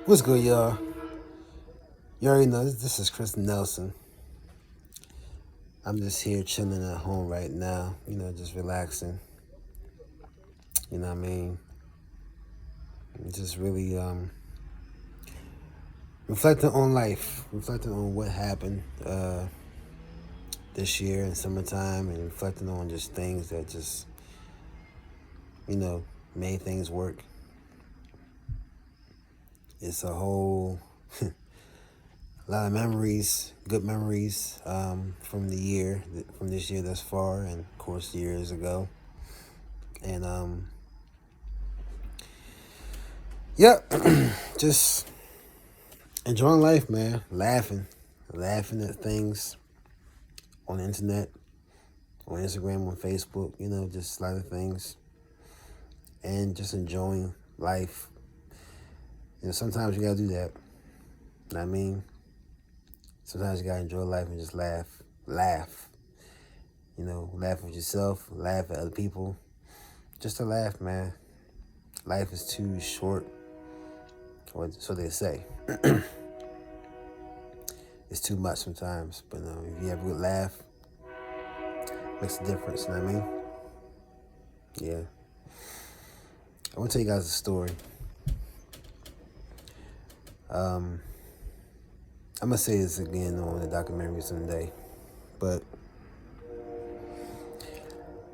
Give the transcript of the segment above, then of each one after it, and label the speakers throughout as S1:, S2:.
S1: What's good, y'all? You already know this is Chris Nelson. I'm just here chilling at home right now, just relaxing. You know what I mean? Just really reflecting on life, reflecting on what happened this year in summertime, and reflecting on just things that just, you know, made things work. It's a whole a lot of memories, good memories from the year, from this year thus far, and of course years ago. And yep, just enjoying life, man. Laughing at things on the internet, on Instagram, on Facebook. Just a lot of things, and just enjoying life. Sometimes you gotta do that. You know what I mean? Sometimes you gotta enjoy life and just laugh. Laugh with yourself, laugh at other people, just to laugh, man. Life is too short, or so they say. It's too much sometimes, but if you have a good laugh, makes a difference. You know what I mean? Yeah. I want to tell you guys a story. I'm gonna say this again on the documentary someday, but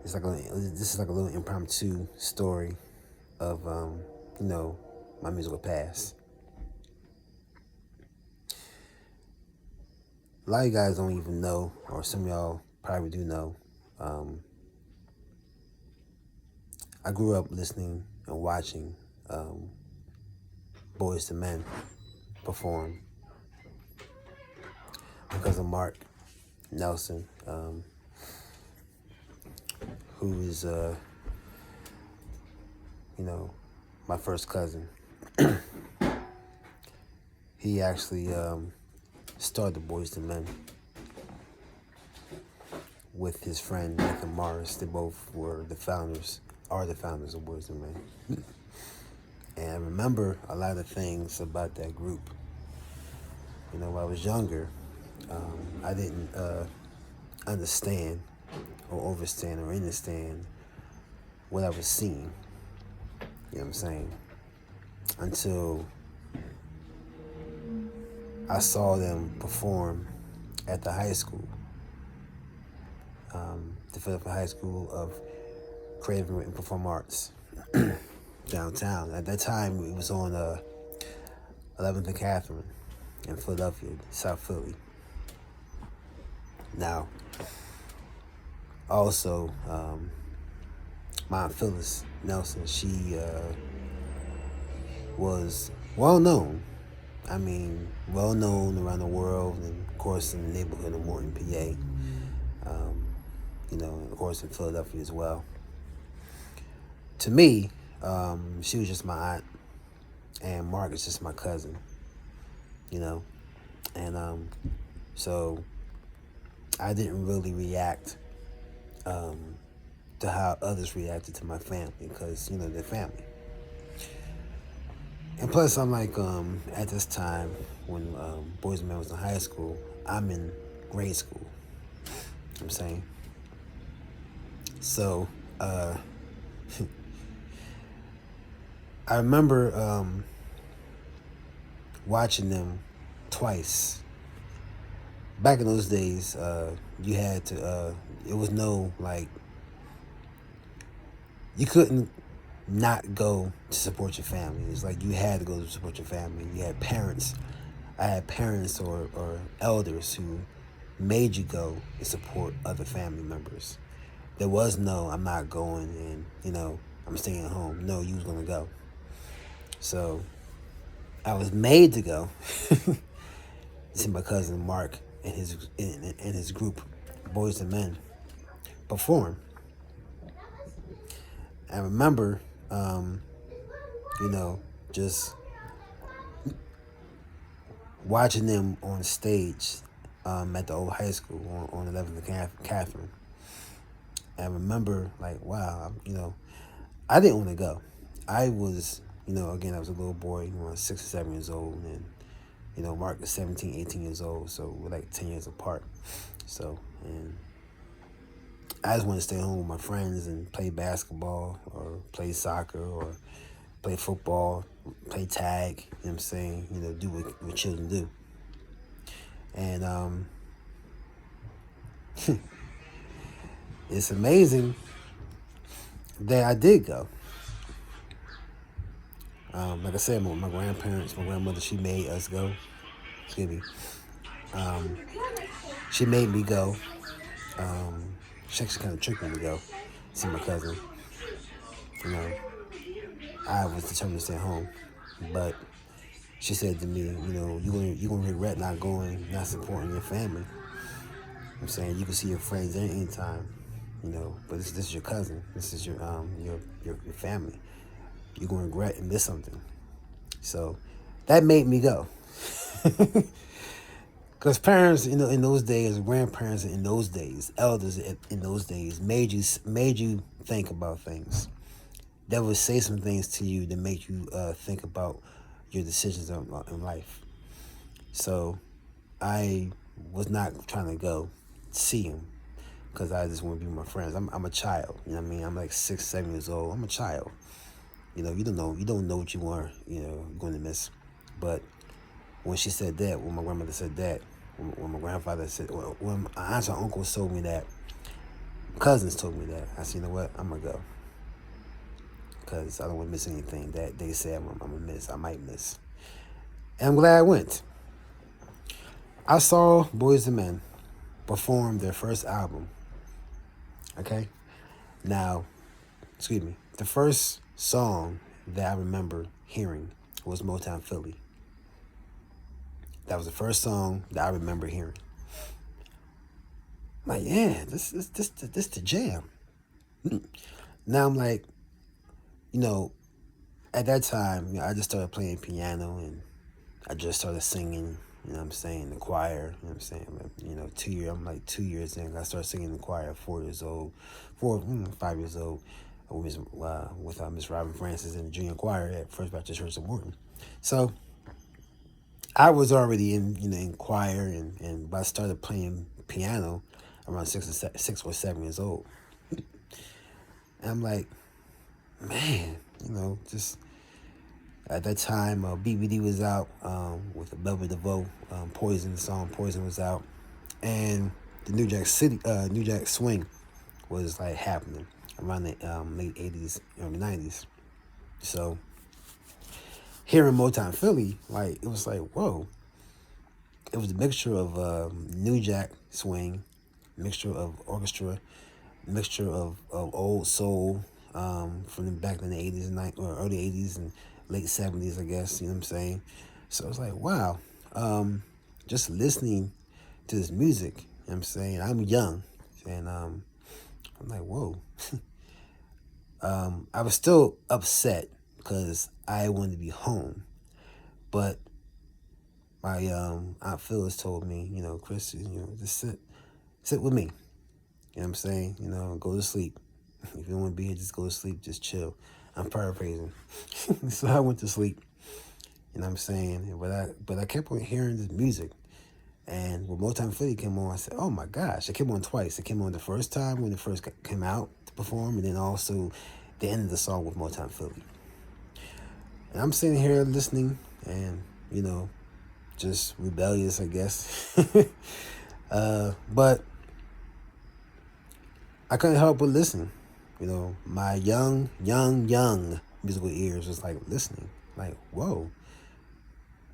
S1: this is like a little impromptu story of my musical past. A lot of you guys don't even know, or some of y'all probably do know. I grew up listening and watching Boyz II Men perform. My cousin Mark Nelson, who is my first cousin. He actually started the Boyz II Men with his friend Nathan Morris. They both are the founders of Boyz II Men. And I remember a lot of things about that group. When I was younger, I didn't understand or overstand or understand what I was seeing. You know what I'm saying? Until I saw them perform at the high school, the Philadelphia High School of Creative and Written Performing Arts, downtown. At that time, it was on 11th and Catherine in Philadelphia, South Philly. Now, also, my Aunt Phyllis Nelson, she was well known. Well known around the world, and of course in the neighborhood of Morton, PA. Of course in Philadelphia as well. To me, she was just my aunt, and Mark is just my cousin. And so I didn't really react to how others reacted to my family, because they're family. And plus, I'm like, at this time when Boyz II Men was in high school, I'm in grade school. You know what I'm saying? So, I remember watching them twice. Back in those days, you had to, it was no, like, you couldn't not go to support your family. It's like you had to go to support your family. You had parents. I had parents or elders who made you go and support other family members. There was no, I'm not going, and I'm staying at home. No, you was gonna go. So I was made to go to see my cousin Mark and his group, Boyz II Men, perform. I remember, just watching them on stage at the old high school on 11th and Catherine. I remember, like, wow, I didn't want to go. I was, again, I was a little boy, 6 or 7 years old, and, Mark is 17, 18 years old, so we're like 10 years apart. So, and I just wanted to stay home with my friends and play basketball or play soccer or play football, play tag, you know what I'm saying? Do what children do. And it's amazing that I did go. Like I said, my grandparents, my grandmother, she made us go. Excuse me. She made me go. She actually kind of tricked me to go see my cousin. I was determined to stay home, but she said to me, you're gonna regret not going, not supporting your family. I'm saying you can see your friends anytime, but this is your cousin. This is your family. You're gonna regret and miss something. So that made me go. Because parents, in those days, grandparents in those days, elders in those days, made you think about things. They would say some things to you that make you think about your decisions in life. So I was not trying to go see him because I just want to be with my friends. I'm a child. You know what I mean? I'm like 6, 7 years old. I'm a child. You don't know what you are, going to miss. But when she said that, when my grandmother said that, when my grandfather said, when my aunts and uncles told me that, cousins told me that, I said, you know what, I'm going to go. Because I don't want to miss anything that they say I'm going to miss. I might miss. And I'm glad I went. I saw Boyz II Men perform their first album. Okay? Now, excuse me, the first song that I remember hearing was Motown Philly. That was the first song that I remember hearing. I'm like, yeah, this the jam. Now I'm like, at that time, I just started playing piano and I just started singing, I'm saying, the choir, I'm saying, 2 years, I'm like 2 years in, I started singing in the choir at 5 years old, with Miss Robin Francis in the junior choir at First Baptist Church of Morton. So I was already in choir, and I started playing piano around 6 or 7 years old. And I'm like, man, just at that time, BBD was out with the Velvet DeVoe, Poison. The song Poison was out, and the New Jack Swing was like happening around the late 80s, early 90s. So hearing Motown Philly, like, it was like, whoa. It was a mixture of New Jack Swing, mixture of orchestra, mixture of old soul from back in the 80s or early 80s and late 70s, I guess, you know what I'm saying? So I was like, wow, just listening to this music, you know what I'm saying? I'm young, and I'm like, whoa. I was still upset because I wanted to be home, but my Aunt Phyllis told me, Chris, just sit with me. You know what I'm saying? Go to sleep. If you don't want to be here, just go to sleep. Just chill. I'm paraphrasing. So I went to sleep. You know what I'm saying? But I kept on hearing this music. And when Motown Philly came on, I said, oh my gosh. It came on twice. It came on the first time when it first came out to perform, and then also the end of the song with Motown Philly. And I'm sitting here listening and, just rebellious, I guess. But I couldn't help but listen. My young musical ears was like listening, like, whoa.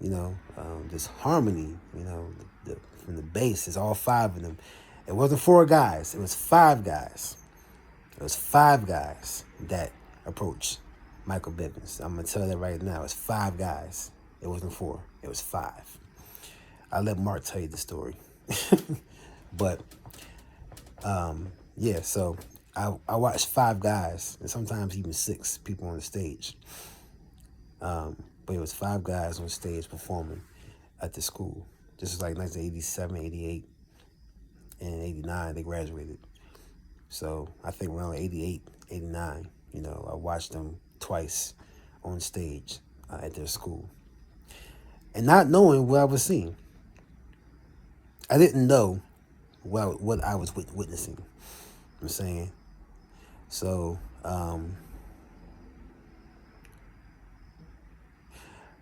S1: This harmony, from the bass, it's all 5 of them. It wasn't 4 guys, it was 5 guys. It was 5 guys that approached Michael Bivins. I'm going to tell you that right now. It's 5 guys. It wasn't 4. It was 5. I'll let Mark tell you the story. But, yeah, so I watched 5 guys, and sometimes even 6 people on the stage. But it was 5 guys on stage performing at the school. This was like 1987, 88, and 89, they graduated. So I think around 88, 89, I watched them twice on stage at their school. And not knowing what I was seeing. I didn't know what I was witnessing. I'm saying. So,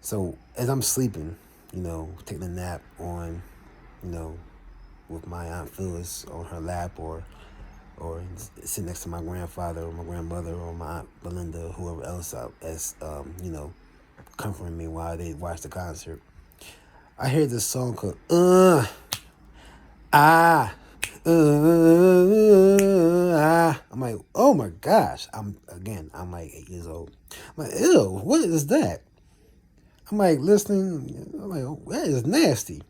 S1: so as I'm sleeping, taking a nap on, you know, with my Aunt Phyllis on her lap, or sitting next to my grandfather or my grandmother or my Aunt Belinda, whoever else as comforting me while they watch the concert. I hear this song called ah I'm like, oh my gosh. I'm like 8 years old. I'm like, ew, what is that? I'm like listening. I'm like, oh, that is nasty.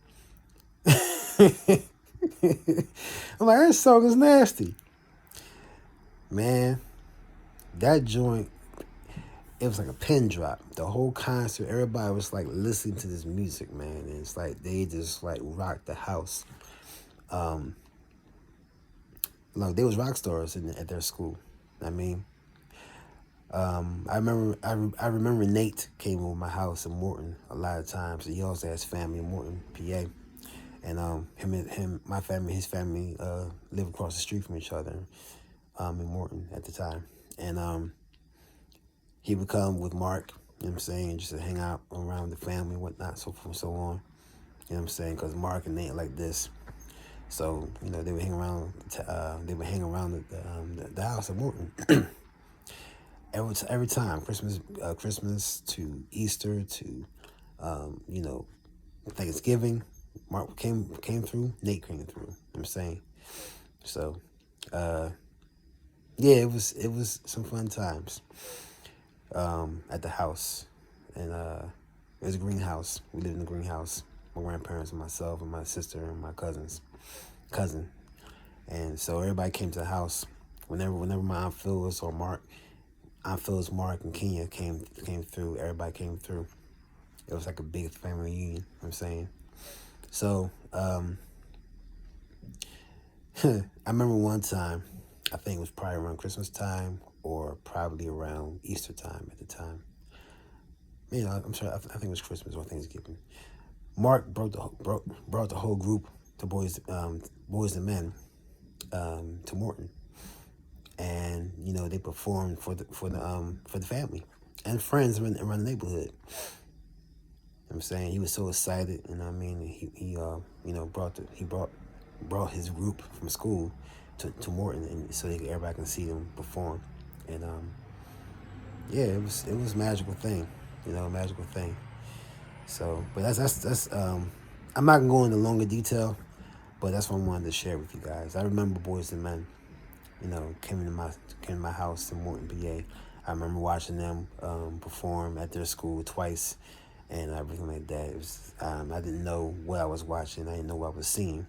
S1: I'm like, that song is nasty. Man, that joint, it was like a pin drop. The whole concert, everybody was like listening to this music, man. And it's like they just like rocked the house. Like they was rock stars at their school. I mean, I remember Nate came over my house in Morton a lot of times. He also has family in Morton, PA, and my family, his family, lived across the street from each other, in Morton at the time, and he would come with Mark. You know what I'm saying, just to hang out around the family and whatnot, so forth and so on. You know what I'm saying, because Mark and Nate like this. So, they would hang around. The house in Morton every time, Christmas to Easter to Thanksgiving. Mark came through. Nate came through. You know what I'm saying, so yeah, it was some fun times at the house, and it was a greenhouse. We lived in a greenhouse. My grandparents and myself and my sister and my cousin, and so everybody came to the house. Whenever my Aunt Phyllis or Aunt Phyllis, Mark, and Kenya came through, everybody came through. It was like a big family reunion. You know what I'm saying, so I remember one time, I think it was probably around Christmas time or probably around Easter time at the time. I'm sure. I think it was Christmas or Thanksgiving. Mark brought the whole group to Boys and Men to Morton, and they performed for the family and friends around the neighborhood. You know what I'm saying, he was so excited, and I mean, he brought his group from school to Morton, and so everybody can see them perform, and yeah, it was a magical thing, a magical thing. So, but that's I'm not gonna go into longer detail, but that's what I wanted to share with you guys. I remember Boyz II Men, came to my house in Morton, PA. I remember watching them perform at their school twice, and everything like that. It was I didn't know what I was watching. I didn't know what I was seeing,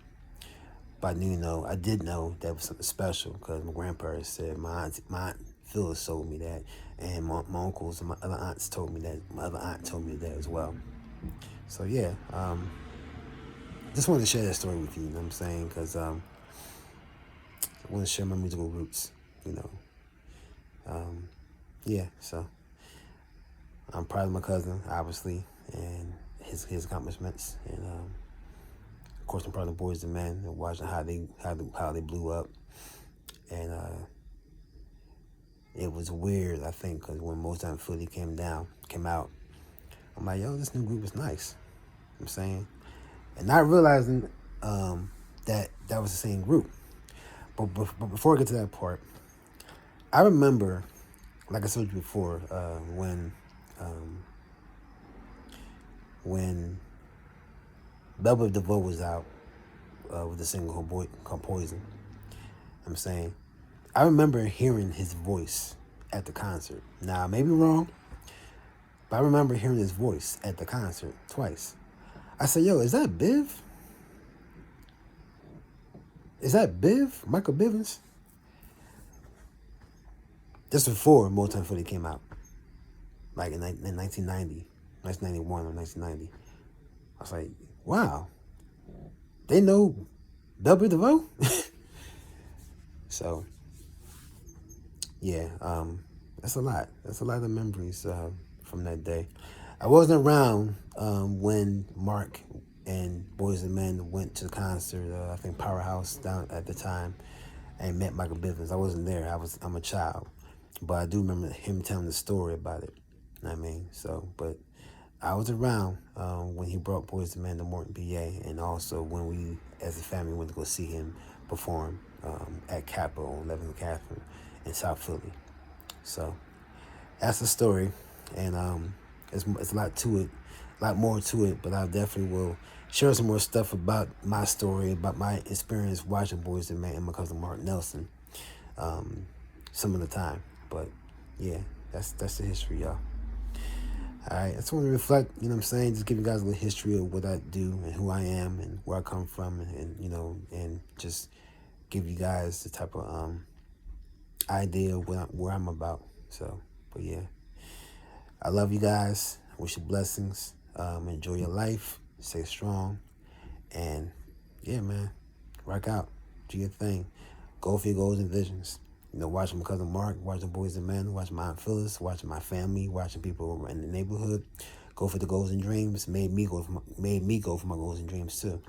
S1: but I did know that was something special, because my grandparents said, my aunt Phyllis told me that, and my uncles and my other aunts told me that. My other aunt told me that as well. So yeah, just wanted to share that story with you. You know what I'm saying? Because I want to share my musical roots. Yeah. So I'm proud of my cousin, obviously, and his accomplishments, and of course I'm proud of the Boyz II Men and watching how they blew up, and it was weird, I think, because when Motown Philly came out, I'm like, yo, this new group is nice. You know what I'm saying, and not realizing that was the same group. But before I get to that part, I remember, like I told you before, when Velvet DeVoe was out with the single called Poison. I'm saying, I remember hearing his voice at the concert. Now, I may be wrong, but I remember hearing his voice at the concert twice. I said, yo, is that Biv? Is that Biv? Michael Bivins? This was before Motown Philly came out, like in 1990, 1991 or 1990. I was like, wow, they know Velvet DeVoe? So, yeah, that's a lot. That's a lot of memories from that day. I wasn't around when Mark and Boyz II Men went to the concert. I think Powerhouse down at the time, and met Michael Bivins. I wasn't there. I'm a child, but I do remember him telling the story about it. You know what I mean, so but I was around when he brought Boyz II Men to Morton, PA, and also when we, as a family, went to go see him perform at Kappa on 11th and Catherine in South Philly. So that's the story, and it's a lot to it, a lot more to it. But I definitely will share some more stuff about my story, about my experience watching Boyz II Men and my cousin Mark Nelson, some of the time. But yeah, that's the history, y'all. All right, I just want to reflect, you know what I'm saying, just give you guys a little history of what I do and who I am and where I come from, and you know, and just give you guys the type of idea of where I'm about. So, but yeah, I love you guys. I wish you blessings. Enjoy your life. Stay strong. And yeah, man, rock out. Do your thing. Go for your goals and visions. You know, watching my cousin Mark, watching Boyz II Men, watching my Aunt Phyllis, watching my family, watching people in the neighborhood. Go for the goals and dreams. Made me go for my goals and dreams too.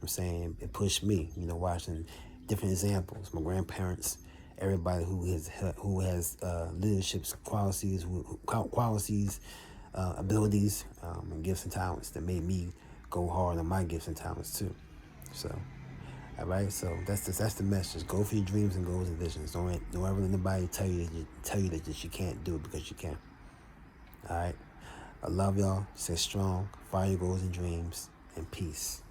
S1: I'm saying it pushed me. You know, watching different examples. My grandparents, everybody who has leadership qualities, abilities, and gifts and talents that made me go hard on my gifts and talents too. So, all right. So that's the message. Go for your dreams and goals and visions. Don't ever let anybody tell you that you can't do it, because you can. All right. I love y'all. Stay strong. Follow your goals and dreams. And peace.